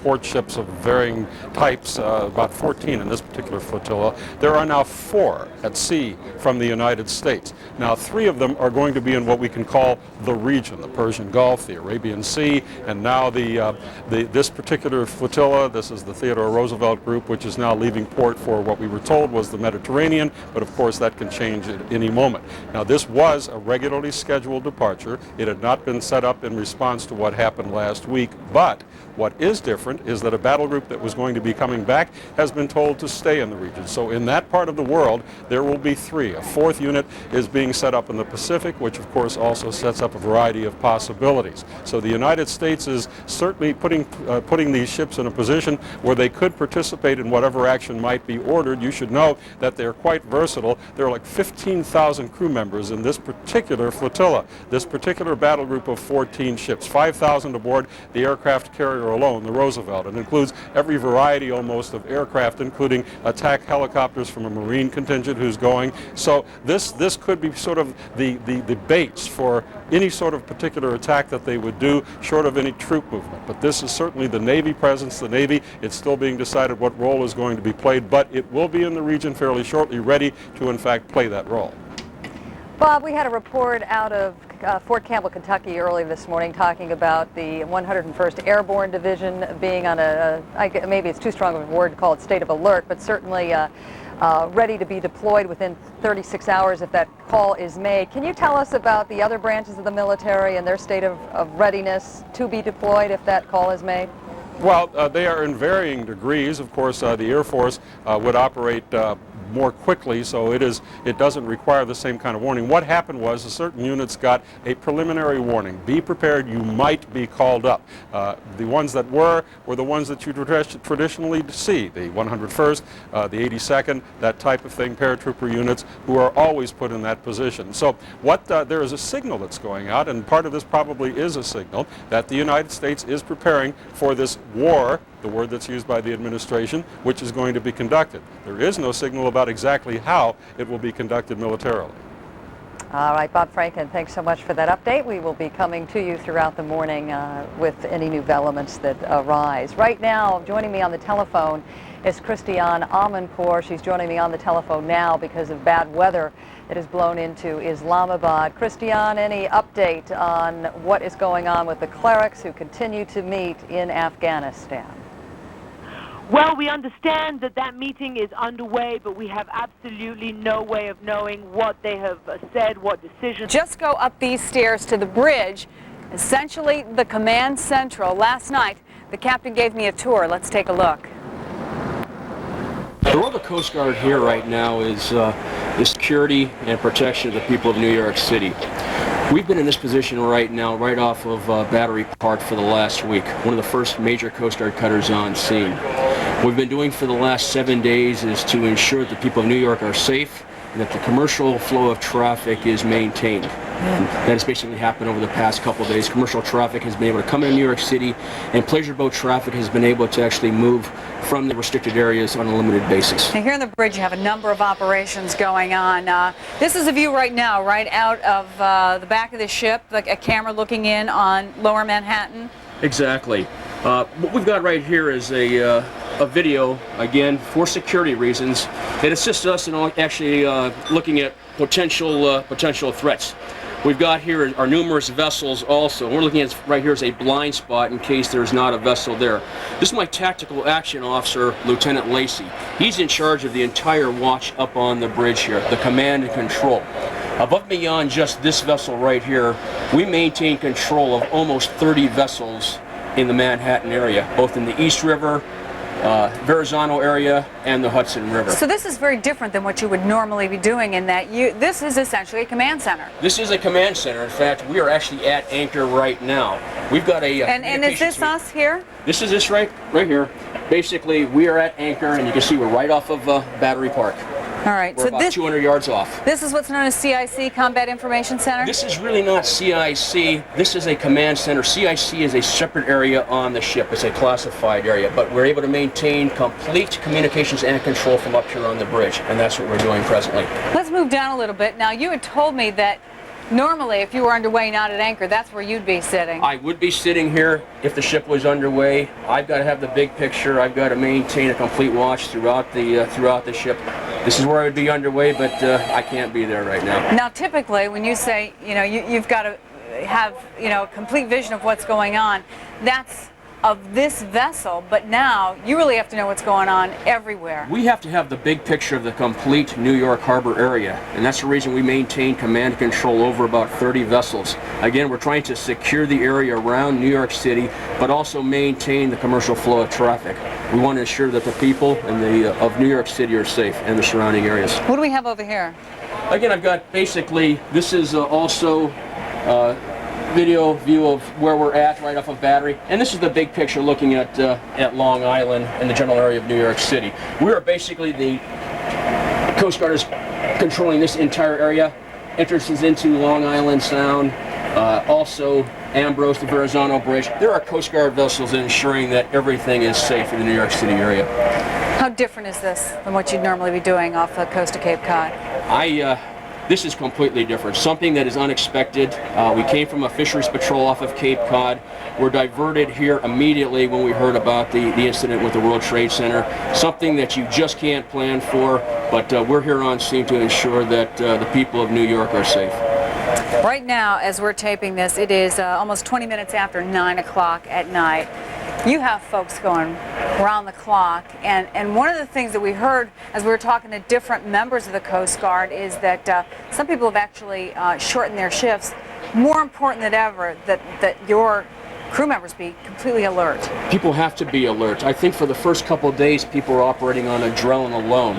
support ships of varying types, about 14 in this particular flotilla. There are now 4 at sea from the United States. Now 3 of them are going to be in what we can call the region, the Persian Gulf, the Arabian Sea, and now this particular flotilla, this is the Theodore Roosevelt group, which is now leaving port for what we were told was the Mediterranean, but of course that can change at any moment. Now this was a regularly scheduled departure. It had not been set up in response to what happened last week, but what is different is that a battle group that was going to be coming back has been told to stay in the region. So in that part of the world, there will be 3. A 4th unit is being set up in the Pacific, which of course also sets up a variety of possibilities. So the United States is certainly putting these ships in a position where they could participate in whatever action might be ordered. You should know that they're quite versatile. There are like 15,000 crew members in this particular flotilla, this particular battle group of 14 ships, 5,000 aboard the aircraft carrier alone, the Roosevelt. It includes every variety almost of aircraft, including attack helicopters from a Marine contingent who's going. So this could be sort of the base for any sort of particular attack that they would do, short of any troop movement. But this is certainly the Navy presence. The Navy, it's still being decided what role is going to be played, but it will be in the region fairly shortly, ready to in fact play that role. Bob, we had a report out of Fort Campbell, Kentucky early this morning talking about the 101st Airborne Division being on maybe it's too strong of a word to call it state of alert, but certainly ready to be deployed within 36 hours if that call is made. Can you tell us about the other branches of the military and their state of readiness to be deployed if that call is made? Well, they are in varying degrees. Of course, the Air Force would operate more quickly, so it doesn't require the same kind of warning. What happened was certain units got a preliminary warning. Be prepared, you might be called up. The ones that were the ones that you traditionally see, the 101st, the 82nd, that type of thing, paratrooper units who are always put in that position. So there is a signal that's going out, and part of this probably is a signal that the United States is preparing for this war, the word that's used by the administration, which is going to be conducted. There is no signal about exactly how it will be conducted militarily. All right, Bob Franken, thanks so much for that update. We will be coming to you throughout the morning with any new developments that arise. Right now, joining me on the telephone is Christiane Amanpour. She's joining me on the telephone now because of bad weather that has blown into Islamabad. Christiane, any update on what is going on with the clerics who continue to meet in Afghanistan? Well, we understand that meeting is underway, but we have absolutely no way of knowing what they have said, what decisions. Just go up these stairs to the bridge, essentially the command central. Last night, the captain gave me a tour. Let's take a look. The role of the Coast Guard here right now is the security and protection of the people of New York City. We've been in this position right now, right off of Battery Park for the last week, one of the first major Coast Guard cutters on scene. What we've been doing for the last 7 days is to ensure that the people of New York are safe and that the commercial flow of traffic is maintained. And that has basically happened over the past couple of days. Commercial traffic has been able to come into New York City, and pleasure boat traffic has been able to actually move from the restricted areas on a limited basis. Now here on the bridge you have a number of operations going on. This is a view right now, right out of the back of the ship, like a camera looking in on Lower Manhattan. Exactly. What we've got right here is a video, again, for security reasons, that assists us in actually looking at potential threats. We've got here our numerous vessels also. We're looking at right here as a blind spot in case there's not a vessel there. This is my tactical action officer, Lieutenant Lacey. He's in charge of the entire watch up on the bridge here, the command and control. Above and beyond just this vessel right here, we maintain control of almost 30 vessels in the Manhattan area, both in the East River, Verrazano area, and the Hudson River. So this is very different than what you would normally be doing in that this is essentially a command center. This is a command center. In fact, we are actually at anchor right now. We've got a and is this us here? This is this right here. Basically, we are at anchor, and you can see we're right off of Battery Park. All right, we're about 200 yards off. This is what's known as CIC, Combat Information Center? This is really not CIC. This is a command center. CIC is a separate area on the ship. It's a classified area, but we're able to maintain complete communications and control from up here on the bridge, and that's what we're doing presently. Let's move down a little bit. Now, you had told me that normally, if you were underway, not at anchor, that's where you'd be sitting. I would be sitting here if the ship was underway. I've got to have the big picture. I've got to maintain a complete watch throughout the ship. This is where I would be underway, but I can't be there right now. Now, typically, when you say, you've got to have, a complete vision of what's going on, that's of this vessel, but now you really have to know what's going on everywhere. We have to have the big picture of the complete New York Harbor area, and that's the reason we maintain command and control over about 30 vessels. Again, we're trying to secure the area around New York City, but also maintain the commercial flow of traffic. We want to ensure that the people of New York City are safe and the surrounding areas. What do we have over here? Again, I've got basically, this is also video view of where we're at right off of Battery, and this is the big picture looking at Long Island and the general area of New York City. We are basically the Coast Guard is controlling this entire area, entrances into Long Island Sound, also Ambrose, the Verrazano Bridge. There are Coast Guard vessels ensuring that everything is safe in the New York City area. How different is this than what you'd normally be doing off the coast of Cape Cod? This is completely different, something that is unexpected. We came from a fisheries patrol off of Cape Cod. We're diverted here immediately when we heard about the incident with the World Trade Center, something that you just can't plan for, but we're here on scene to ensure that the people of New York are safe. Right now, as we're taping this, it is almost 20 minutes after 9 o'clock at night. You have folks going around the clock, and one of the things that we heard as we were talking to different members of the Coast Guard is that some people have actually shortened their shifts. More important than ever that your crew members be completely alert. People have to be alert. I think for the first couple of days, people are operating on adrenaline alone.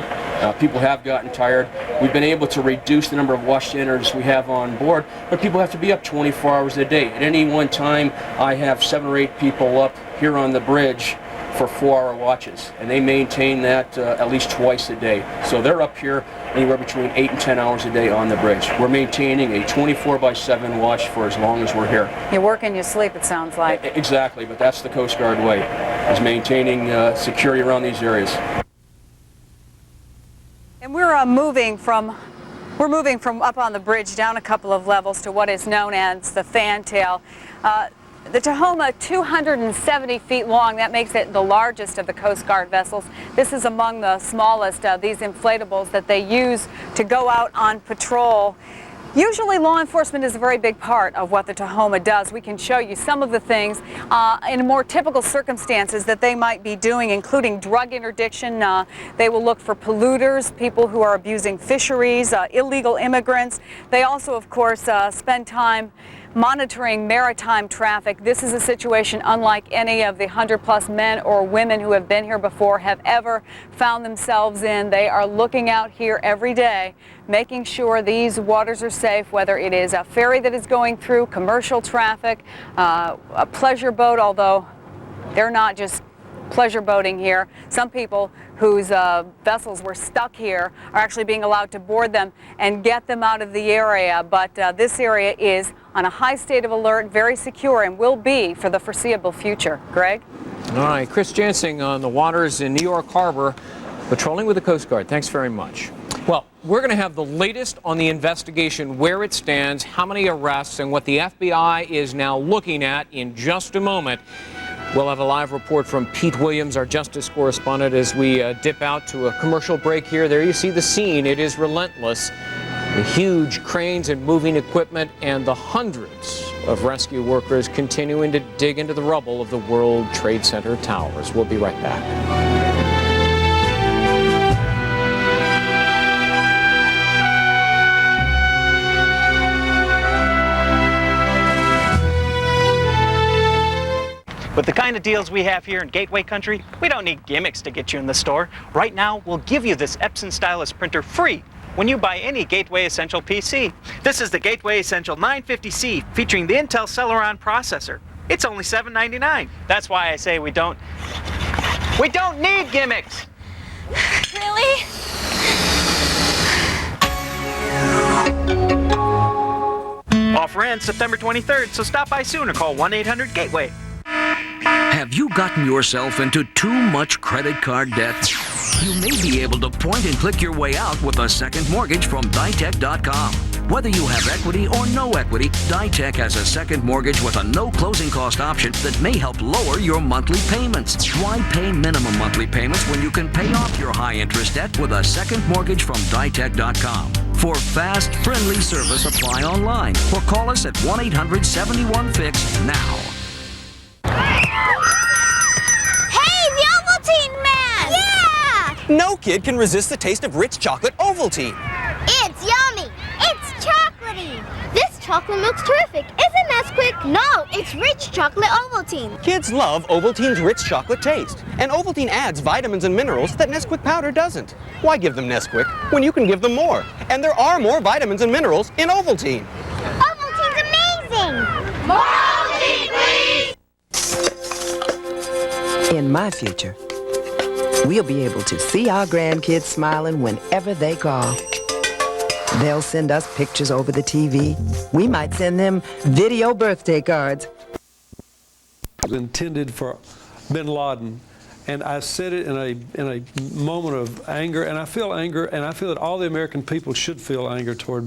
People have gotten tired. We've been able to reduce the number of watch standards we have on board, but people have to be up 24 hours a day. At any one time, I have 7 or 8 people up here on the bridge for 4-hour watches, and they maintain that at least twice a day. So they're up here anywhere between 8 and 10 hours a day on the bridge. We're maintaining a 24/7 watch for as long as we're here. You work and you sleep, it sounds like. Exactly, but that's the Coast Guard way, is maintaining security around these areas. And we're moving from up on the bridge down a couple of levels to what is known as the fantail. The Tahoma, 270 feet long. That makes it the largest of the Coast Guard vessels. This is among the smallest of these inflatables that they use to go out on patrol. Usually law enforcement is a very big part of what the Tahoma does. We can show you some of the things in more typical circumstances that they might be doing, including drug interdiction. They will look for polluters, people who are abusing fisheries, illegal immigrants. They also, of course, spend time monitoring maritime traffic. This is a situation unlike any of the 100+ men or women who have been here before have ever found themselves in. They are looking out here every day, making sure these waters are safe, whether it is a ferry that is going through, commercial traffic, a pleasure boat, although they're not just pleasure boating here. Some people whose vessels were stuck here are actually being allowed to board them and get them out of the area. But this area is on a high state of alert, very secure, and will be for the foreseeable future. Greg? All right, Chris Jansing on the waters in New York Harbor, patrolling with the Coast Guard. Thanks very much. Well, we're going to have the latest on the investigation, where it stands, how many arrests, and what the FBI is now looking at in just a moment. We'll have a live report from Pete Williams, our justice correspondent, as we dip out to a commercial break here. There you see the scene. It is relentless. The huge cranes and moving equipment and the hundreds of rescue workers continuing to dig into the rubble of the World Trade Center towers. We'll be right back. With the kind of deals we have here in Gateway Country, we don't need gimmicks to get you in the store. Right now, we'll give you this Epson stylus printer free when you buy any Gateway Essential PC. This is the Gateway Essential 950C featuring the Intel Celeron processor. It's only $7.99. That's why I say we don't need gimmicks. Really? Offer ends September 23rd, so stop by soon or call 1-800-GATEWAY. Have you gotten yourself into too much credit card debt? You may be able to point and click your way out with a second mortgage from Ditech.com. Whether you have equity or no equity, Ditech has a second mortgage with a no closing cost option that may help lower your monthly payments. Why pay minimum monthly payments when you can pay off your high interest debt with a second mortgage from Ditech.com? For fast, friendly service, apply online or call us at 1-800-71-FIX now. Hey, the Ovaltine Man! Yeah! No kid can resist the taste of rich chocolate Ovaltine. It's yummy! It's chocolatey! This chocolate milk's terrific, isn't Nesquik? No, it's rich chocolate Ovaltine. Kids love Ovaltine's rich chocolate taste. And Ovaltine adds vitamins and minerals that Nesquik powder doesn't. Why give them Nesquik when you can give them more? And there are more vitamins and minerals in Ovaltine. Ovaltine's amazing! More Ovaltine, please! In my future, we'll be able to see our grandkids smiling whenever they call. They'll send us pictures over the TV. We might send them video birthday cards. It was intended for bin Laden, and I said it in a moment of anger, and I feel anger, and I feel that all the American people should feel anger toward